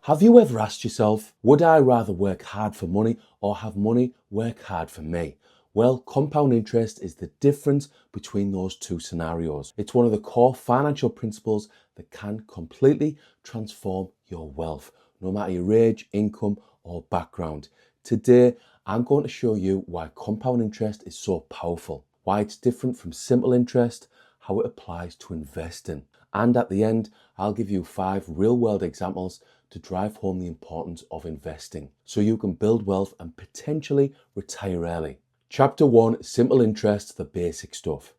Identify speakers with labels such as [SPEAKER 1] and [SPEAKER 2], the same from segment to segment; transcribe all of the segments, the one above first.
[SPEAKER 1] Have you ever asked yourself, would I rather work hard for money or have money work hard for me? Well, compound interest is the difference between those two scenarios. It's one of the core financial principles that can completely transform your wealth, no matter your age, income, or background. Today, I'm going to show you why compound interest is so powerful, why it's different from simple interest, how it applies to investing. And at the end, I'll give you 5 real-world examples to drive home the importance of investing so you can build wealth and potentially retire early. Chapter 1, Simple Interest, the basic stuff.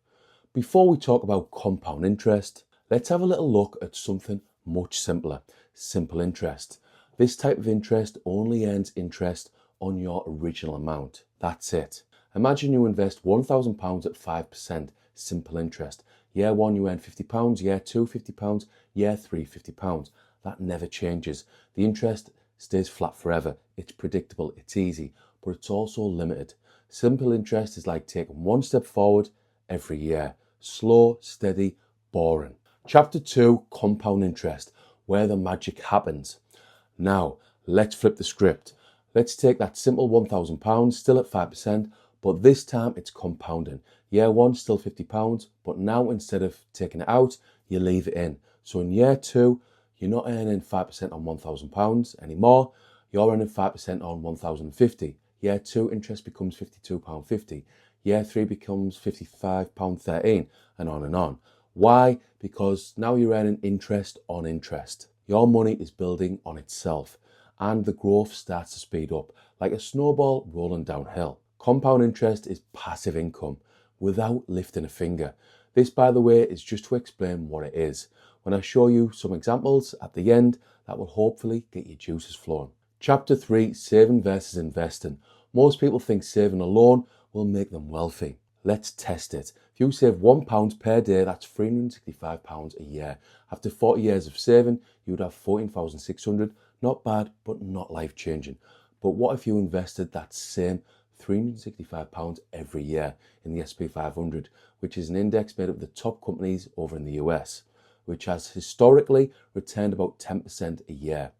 [SPEAKER 1] Before we talk about compound interest, let's have a little look at something much simpler, simple interest. This type of interest only earns interest on your original amount. That's it. Imagine you invest £1,000 at 5%, simple interest. Year 1 you earn £50, year 2 £50, year 3 £50. That never changes. The interest stays flat forever. It's predictable, it's easy, but it's also limited. Simple interest is like taking one step forward every year. Slow, steady, boring. Chapter 2, Compound Interest, where the magic happens. Now, let's flip the script. Let's take that simple £1,000, still at 5%, but this time it's compounding. Year 1, still £50, but now instead of taking it out, you leave it in. So in year 2, you're not earning 5% on £1,000 anymore, you're earning 5% on £1,050. Year 2, interest becomes £52.50. Year 3 becomes £55.13, and on and on. Why? Because now you're earning interest on interest. Your money is building on itself, and the growth starts to speed up, like a snowball rolling downhill. Compound interest is passive income, without lifting a finger. This, by the way, is just to explain what it is. When I show you some examples at the end, that will hopefully get your juices flowing. Chapter 3, Saving versus Investing. Most people think saving alone will make them wealthy. Let's test it. If you save £1 per day, that's £365 a year. After 40 years of saving, you would have 14,600. Not bad, but not life-changing. But what if you invested that same £365 every year in the SP 500, which is an index made up of the top companies over in the US, which has historically returned about 10% a year.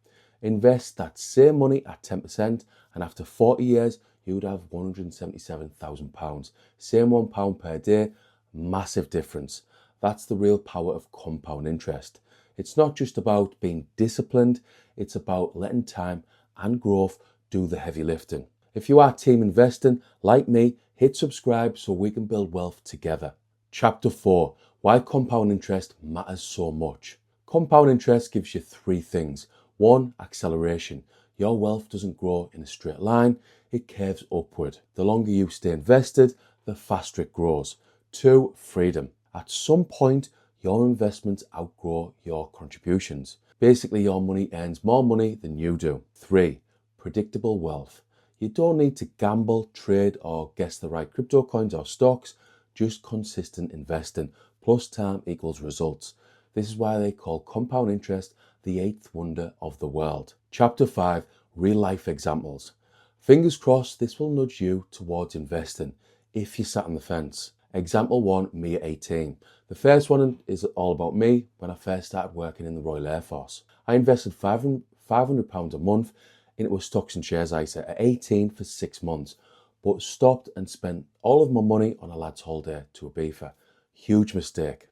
[SPEAKER 1] Invest that same money at 10%, and after 40 years, you would have £177,000. Same £1 per day, massive difference. That's the real power of compound interest. It's not just about being disciplined, it's about letting time and growth do the heavy lifting. If you are team investing, like me, hit subscribe so we can build wealth together. Chapter 4, Why Compound Interest Matters So Much. Compound interest gives you 3 things. 1, acceleration. Your wealth doesn't grow in a straight line, it curves upward. The longer you stay invested, the faster it grows. 2, freedom. At some point, your investments outgrow your contributions. Basically, your money earns more money than you do. 3, predictable wealth. You don't need to gamble, trade, or guess the right crypto coins or stocks, just consistent investing, plus time equals results. This is why they call compound interest the 8th wonder of the world. Chapter 5, Real Life Examples. Fingers crossed this will nudge you towards investing if you sat on the fence. Example 1, me at 18. The first one is all about me when I first started working in the Royal Air Force. I invested £500 a month into a stocks and shares ISA at 18 for 6 months, but stopped and spent all of my money on a lad's holiday to Ibiza. Huge mistake.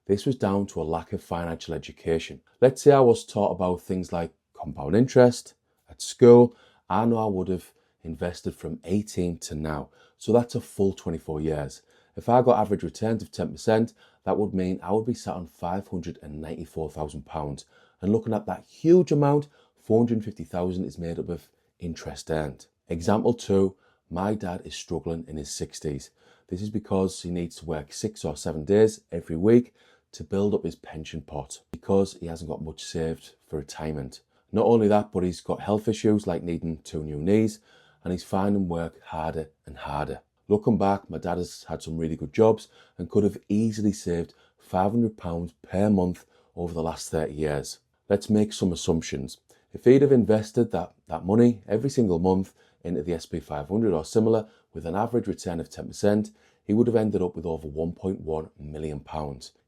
[SPEAKER 1] This was down to a lack of financial education. Let's say I was taught about things like compound interest at school, I know I would have invested from 18 to now. So that's a full 24 years. If I got average returns of 10%, that would mean I would be sat on £594,000. And looking at that huge amount, 450,000 is made up of interest earned. Example 2, my dad is struggling in his 60s. This is because he needs to work 6 or 7 days every week to build up his pension pot because he hasn't got much saved for retirement. Not only that, but he's got health issues like needing 2 new knees, and he's finding work harder and harder. Looking back, my dad has had some really good jobs and could have easily saved £500 per month over the last 30 years. Let's make some assumptions. If he'd have invested that money every single month into the SP 500 or similar with an average return of 10%, he would have ended up with over £1.1 million.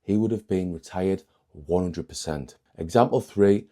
[SPEAKER 1] He would have been retired 100%. Example 3,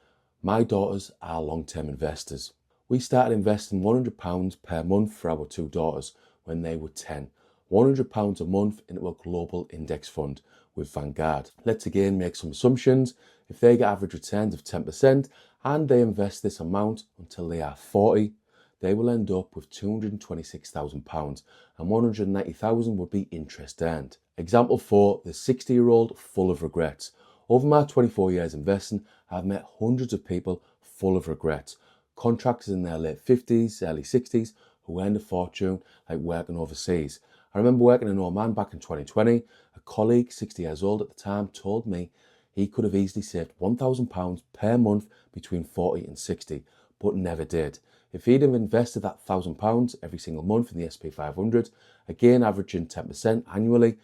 [SPEAKER 1] My daughters are long-term investors. We started investing £100 per month for our two daughters when they were 10. £100 a month into a global index fund with Vanguard. Let's again make some assumptions. If they get average returns of 10% and they invest this amount until they are 40, they will end up with £226,000 and £190,000 would be interest earned. Example 4, the 60-year-old full of regrets. Over my 24 years investing, I've met hundreds of people full of regrets. Contractors in their late 50s, early 60s who earned a fortune like working overseas. I remember working in Oman back in 2020. A colleague, 60 years old at the time, told me he could have easily saved £1,000 per month between 40 and 60, but never did. If he'd have invested that £1,000 every single month in the SP 500, again averaging 10% annually,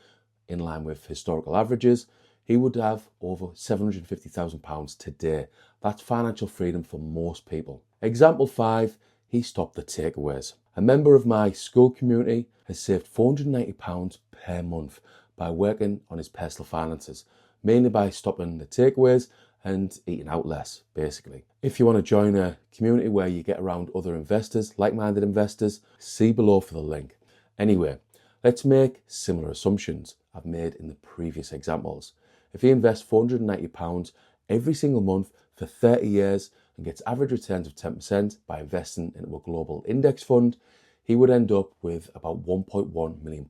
[SPEAKER 1] in line with historical averages, he would have over £750,000 today. That's financial freedom for most people. Example 5, he stopped the takeaways. A member of my school community has saved £490 per month by working on his personal finances, mainly by stopping the takeaways and eating out less, basically. If you want to join a community where you get around other investors, like-minded investors, see below for the link. Anyway, let's make similar assumptions I've made in the previous examples. If he invests £490 every single month for 30 years and gets average returns of 10% by investing into a global index fund, he would end up with about £1.1 million.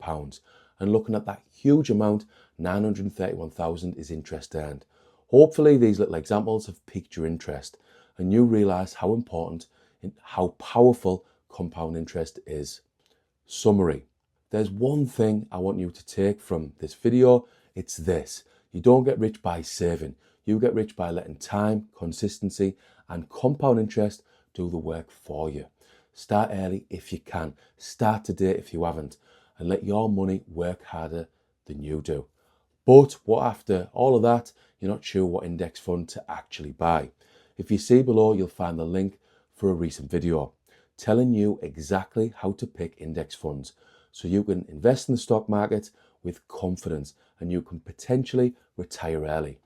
[SPEAKER 1] And looking at that huge amount, £931,000 is interest earned. Hopefully these little examples have piqued your interest and you realise how important and how powerful compound interest is. Summary. There's one thing I want you to take from this video. It's this. You don't get rich by saving. You get rich by letting time, consistency and compound interest do the work for you. Start early if you can. Start today if you haven't. And let your money work harder than you do. But what after all of that, you're not sure what index fund to actually buy. If you see below, you'll find the link for a recent video telling you exactly how to pick index funds so you can invest in the stock market with confidence and you can potentially retire early.